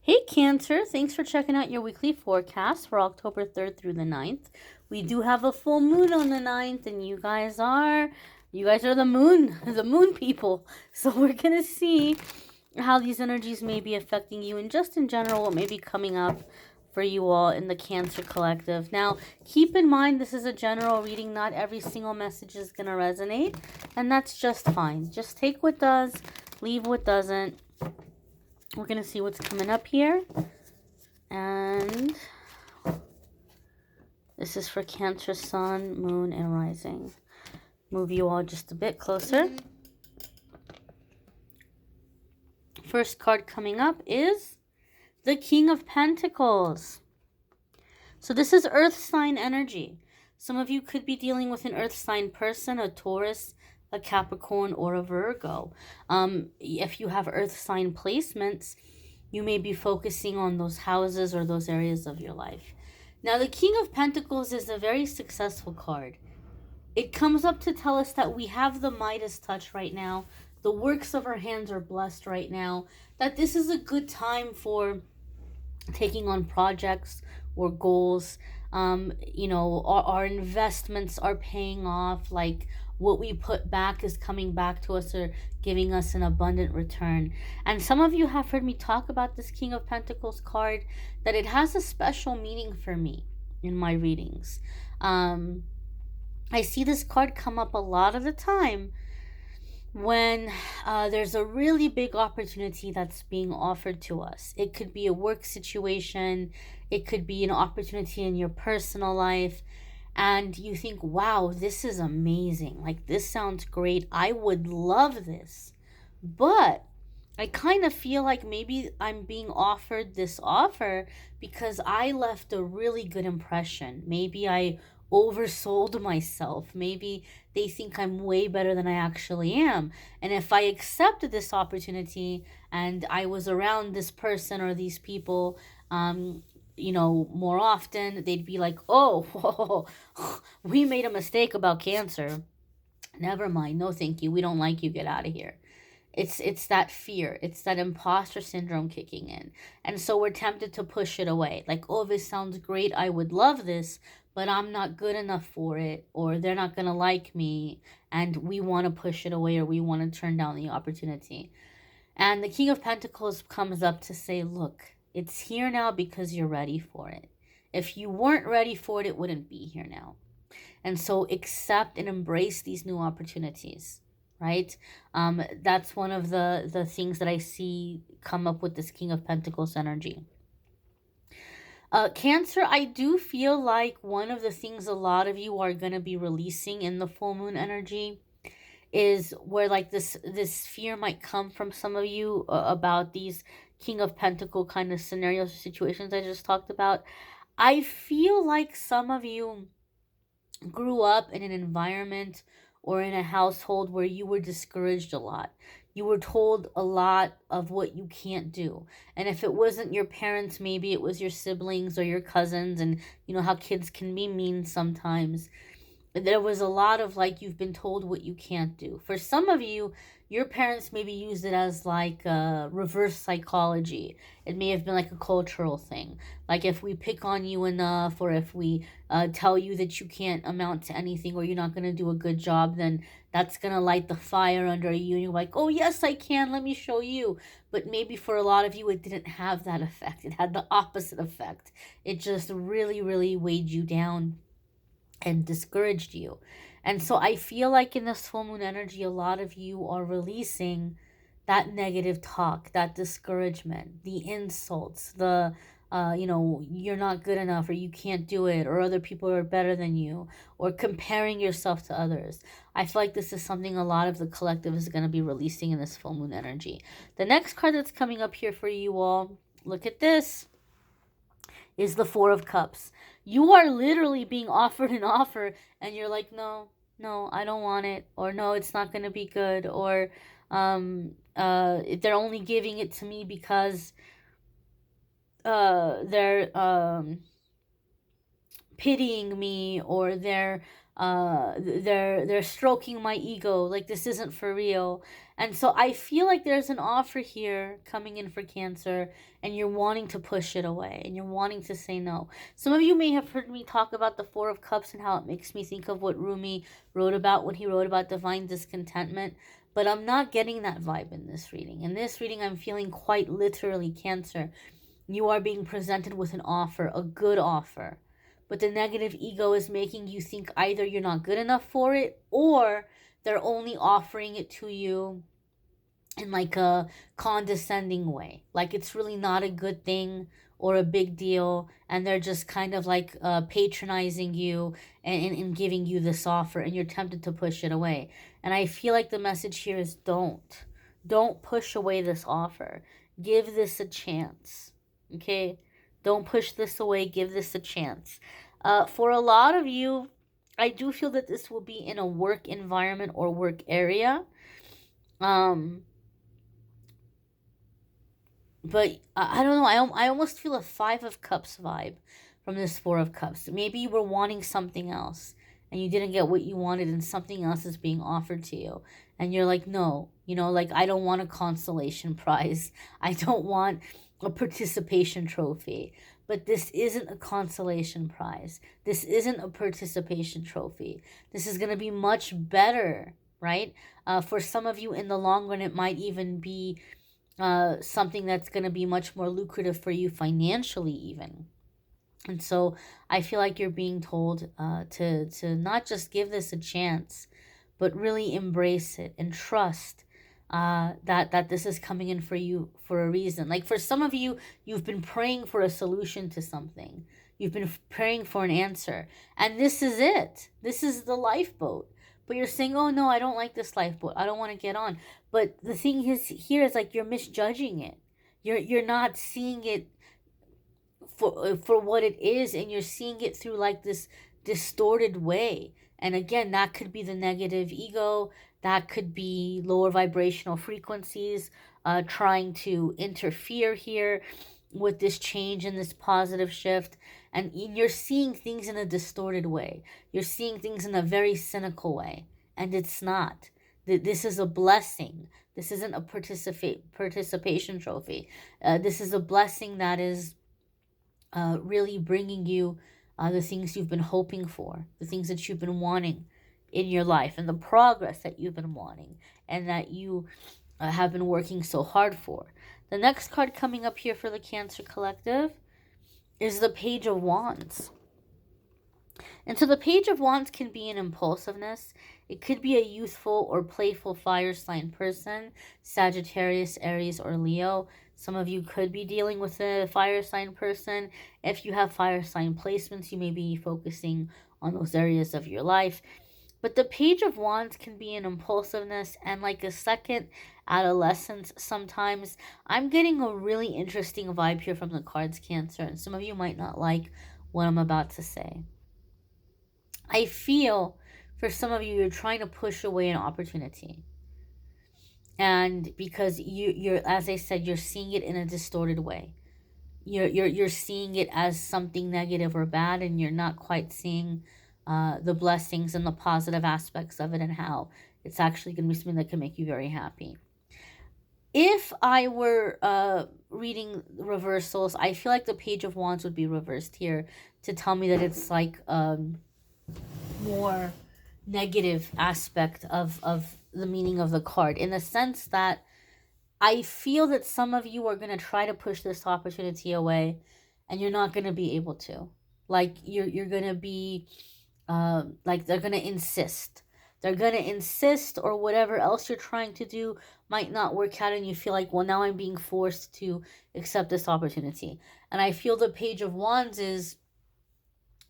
Hey Cancer, thanks for checking out your weekly forecast for October 3rd through the 9th. We do have a full moon on the 9th, and you guys are the moon, the moon people. So we're going to see how these energies may be affecting you and just in general what may be coming up for you all in the Cancer collective. Now, keep in mind this is a general reading, not every single message is going to resonate, and that's just fine. Just take what does, leave what doesn't. We're going to see what's coming up here. And this is for Cancer, Sun, Moon, and Rising. Move you all just a bit closer. First card coming up is the King of Pentacles. So this is Earth sign energy. Some of you could be dealing with an Earth sign person, a Taurus, a Capricorn, or a Virgo. If you have Earth sign placements, you may be focusing on those houses or those areas of your life. Now, the King of Pentacles is a very successful card. It comes up to tell us that we have the Midas touch right now. The works of our hands are blessed right now. That this is a good time for taking on projects or goals. Our investments are paying off. Like what we put back is coming back to us or giving us an abundant return. And some of you have heard me talk about this King of Pentacles card, that it has a special meaning for me in my readings. I see this card come up a lot of the time when there's a really big opportunity that's being offered to us. It could be a work situation, it could be an opportunity in your personal life, and you think, wow, this is amazing. Like, this sounds great. I would love this. But I kind of feel like maybe I'm being offered this offer because I left a really good impression. Maybe I oversold myself. Maybe they think I'm way better than I actually am. And if I accepted this opportunity and I was around this person or these people, more often, they'd be like, oh, we made a mistake about Cancer. Never mind. No, thank you. We don't like you. Get out of here. It's that fear, it's that imposter syndrome kicking in, and so we're tempted to push it away. Like, oh, this sounds great, I would love this, but I'm not good enough for it, or they're not gonna like me, and we want to push it away, or we want to turn down the opportunity. And the King of Pentacles comes up to say, look, it's here now because you're ready for it. If you weren't ready for it, it wouldn't be here now. And so accept and embrace these new opportunities, right? That's one of the things that I see come up with this King of Pentacles energy. Cancer, I do feel like one of the things a lot of you are going to be releasing in the full moon energy is where, like, this fear might come from some of you about these King of Pentacle kind of scenarios or situations I just talked about. I feel like some of you grew up in an environment or in a household where you were discouraged a lot. You were told a lot of what you can't do. And if it wasn't your parents, maybe it was your siblings or your cousins, and you know how kids can be mean sometimes. There was a lot of, like, you've been told what you can't do. For some of you, your parents maybe used it as like reverse psychology. It may have been like a cultural thing. Like, if we pick on you enough, or if we tell you that you can't amount to anything, or you're not going to do a good job, then that's going to light the fire under you. And you're like, oh, yes, I can. Let me show you. But maybe for a lot of you, it didn't have that effect. It had the opposite effect. It just really, really weighed you down and discouraged you. And so I feel like in this full moon energy, a lot of you are releasing that negative talk, that discouragement, the insults, you're not good enough, or you can't do it, or other people are better than you, or comparing yourself to others. I feel like this is something a lot of the collective is going to be releasing in this full moon energy. The next card that's coming up here for you all, look at this, is the Four of Cups. You are literally being offered an offer, and you're like, no, no, I don't want it, or no, it's not going to be good, or they're only giving it to me because they're pitying me, or they're stroking my ego, like this isn't for real. And so I feel like there's an offer here coming in for Cancer, and you're wanting to push it away and you're wanting to say no. Some of you may have heard me talk about the Four of Cups and how it makes me think of what Rumi wrote about when he wrote about divine discontentment. But I'm not getting that vibe in this reading. In this reading, I'm feeling quite literally, Cancer, you are being presented with an offer, a good offer. But the negative ego is making you think either you're not good enough for it, or they're only offering it to you in like a condescending way. Like it's really not a good thing or a big deal, and they're just kind of like patronizing you and giving you this offer, and you're tempted to push it away. And I feel like the message here is don't push away this offer. Give this a chance. Okay? Don't push this away. Give this a chance. For a lot of you, I do feel that this will be in a work environment or work area. But I don't know. I almost feel a Five of Cups vibe from this Four of Cups. Maybe you were wanting something else and you didn't get what you wanted, and something else is being offered to you. And you're like, no, like, I don't want a consolation prize. I don't want a participation trophy. But this isn't a consolation prize. This isn't a participation trophy. This is going to be much better, right? For some of you in the long run, it might even be something that's going to be much more lucrative for you financially even. And so I feel like you're being told to not just give this a chance, but really embrace it and trust that this is coming in for you for a reason. Like for some of you, you've been praying for a solution to something. You've been praying for an answer. And this is it. This is the lifeboat. But you're saying, oh no, I don't like this lifeboat. I don't want to get on. But the thing is here is like you're misjudging it. You're not seeing it for what it is, and you're seeing it through like this distorted way. And again, that could be the negative ego. That could be lower vibrational frequencies trying to interfere here with this change and this positive shift. And you're seeing things in a distorted way. You're seeing things in a very cynical way. And it's not. This is a blessing. This isn't a participation trophy. This is a blessing that is really bringing you the things you've been hoping for, the things that you've been wanting in your life, and the progress that you've been wanting and that you have been working so hard for. The next card coming up here for the Cancer Collective is the Page of Wands. And so the Page of Wands can be an impulsiveness. It could be a youthful or playful fire sign person, Sagittarius, Aries, or Leo. Some of you could be dealing with a fire sign person. If you have fire sign placements, you may be focusing on those areas of your life. But the Page of Wands can be an impulsiveness and like a second adolescence sometimes. I'm getting a really interesting vibe here from the cards, Cancer, and some of you might not like what I'm about to say. I feel for some of you, you're trying to push away an opportunity. And because you're, as I said, you're seeing it in a distorted way. You're seeing it as something negative or bad, and you're not quite seeing the blessings and the positive aspects of it and how it's actually going to be something that can make you very happy. If I were reading reversals, I feel like the Page of Wands would be reversed here to tell me that it's like more negative aspect of the meaning of the card, in the sense that I feel that some of you are going to try to push this opportunity away and you're not going to be able to. Like you're going to be like they're going to insist. They're going to insist, or whatever else you're trying to do might not work out, and you feel like, well, now I'm being forced to accept this opportunity. And I feel the Page of Wands is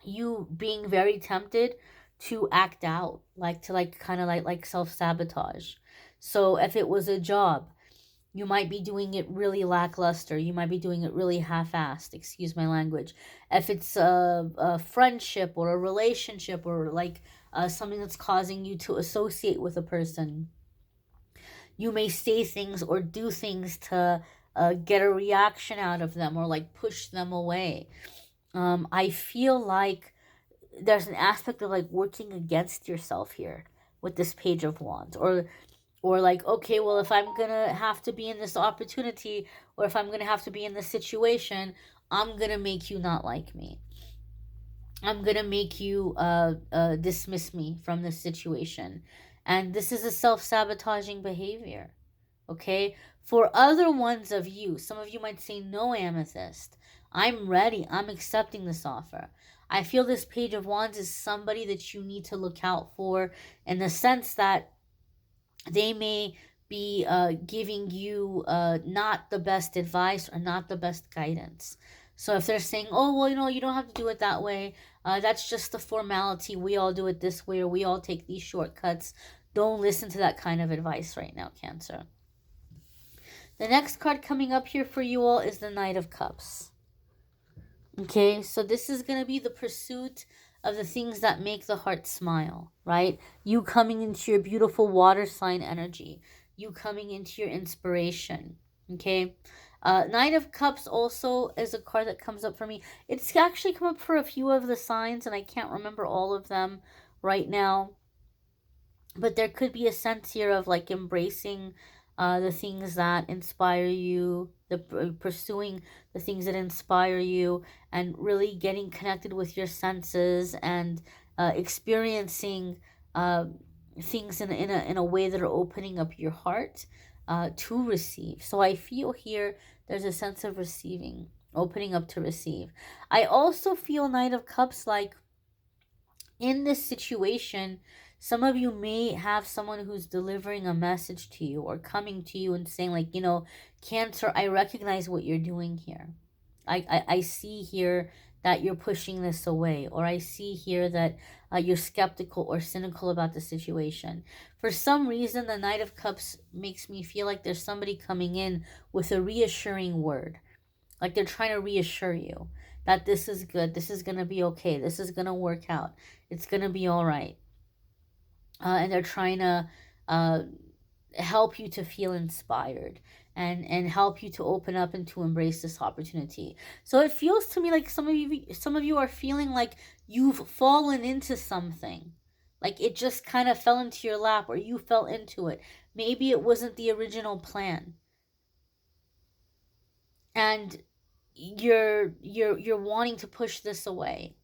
you being very tempted to act out, like to kind of like self-sabotage. So if it was a job, you might be doing it really lackluster. You might be doing it really half-assed, excuse my language. If it's a friendship or a relationship, or like something that's causing you to associate with a person, you may say things or do things to get a reaction out of them, or like push them away. I feel like there's an aspect of like working against yourself here with this Page of Wands, or Or like, okay, well, if I'm gonna have to be in this opportunity, or if I'm gonna have to be in this situation, I'm gonna make you not like me. I'm gonna make you dismiss me from this situation. And this is a self-sabotaging behavior. Okay? For other ones of you, some of you might say, no, Amethyst, I'm ready. I'm accepting this offer. I feel this Page of Wands is somebody that you need to look out for, in the sense that they may be giving you not the best advice or not the best guidance. So if they're saying, oh, well, you don't have to do it that way, that's just the formality, we all do it this way, or we all take these shortcuts, don't listen to that kind of advice right now, Cancer. The next card coming up here for you all is the Knight of Cups. Okay, so this is going to be the pursuit of the things that make the heart smile, right? You coming into your beautiful water sign energy. You coming into your inspiration, okay? Knight of Cups also is a card that comes up for me. It's actually come up for a few of the signs, and I can't remember all of them right now. But there could be a sense here of like embracing the things that inspire you, pursuing the things that inspire you, and really getting connected with your senses, and experiencing things in a way that are opening up your heart to receive. So I feel here there's a sense of receiving, opening up to receive. I also feel, Knight of Cups, like in this situation, some of you may have someone who's delivering a message to you, or coming to you and saying, like, Cancer, I recognize what you're doing here. I see here that you're pushing this away, or I see here that you're skeptical or cynical about the situation. For some reason, the Knight of Cups makes me feel like there's somebody coming in with a reassuring word. Like they're trying to reassure you that this is good, this is going to be okay, this is going to work out, it's going to be all right. And they're trying to help you to feel inspired, and help you to open up and to embrace this opportunity. So it feels to me like some of you are feeling like you've fallen into something. Like it just kind of fell into your lap, or you fell into it. Maybe it wasn't the original plan. And you're wanting to push this away.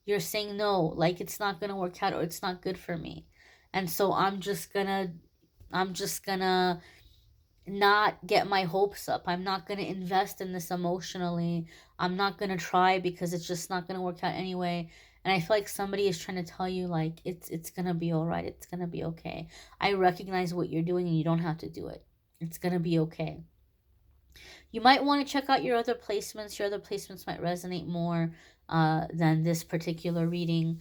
You're saying no, like it's not going to work out, or it's not good for me. And so I'm just gonna not get my hopes up. I'm not gonna invest in this emotionally. I'm not gonna try because it's just not gonna work out anyway. And I feel like somebody is trying to tell you, like, it's gonna be all right. It's gonna be okay. I recognize what you're doing, and you don't have to do it. It's gonna be okay. You might want to check out your other placements. Your other placements might resonate more than this particular reading.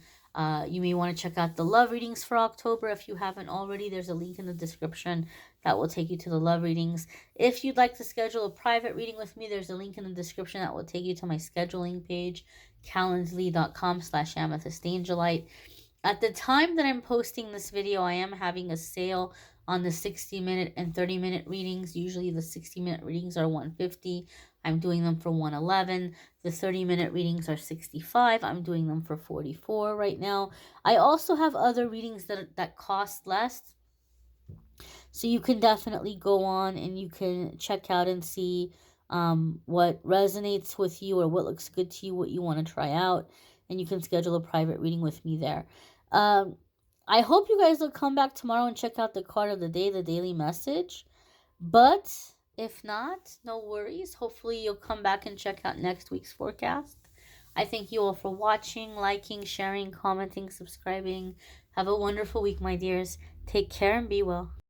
You may want to check out the love readings for October if you haven't already. There's a link in the description that will take you to the love readings. If you'd like to schedule a private reading with me, there's a link in the description that will take you to my scheduling page, calendly.com/amethystangelite. At the time that I'm posting this video, I am having a sale on the 60-minute and 30-minute readings. Usually the 60-minute readings are $150. I'm doing them for $111. The 30-minute readings are $65. I'm doing them for $44 right now. I also have other readings that cost less. So you can definitely go on and you can check out and see what resonates with you, or what looks good to you, what you want to try out. And you can schedule a private reading with me there. I hope you guys will come back tomorrow and check out the card of the day, the daily message. But if not, no worries. Hopefully you'll come back and check out next week's forecast. I thank you all for watching, liking, sharing, commenting, subscribing. Have a wonderful week, my dears. Take care and be well.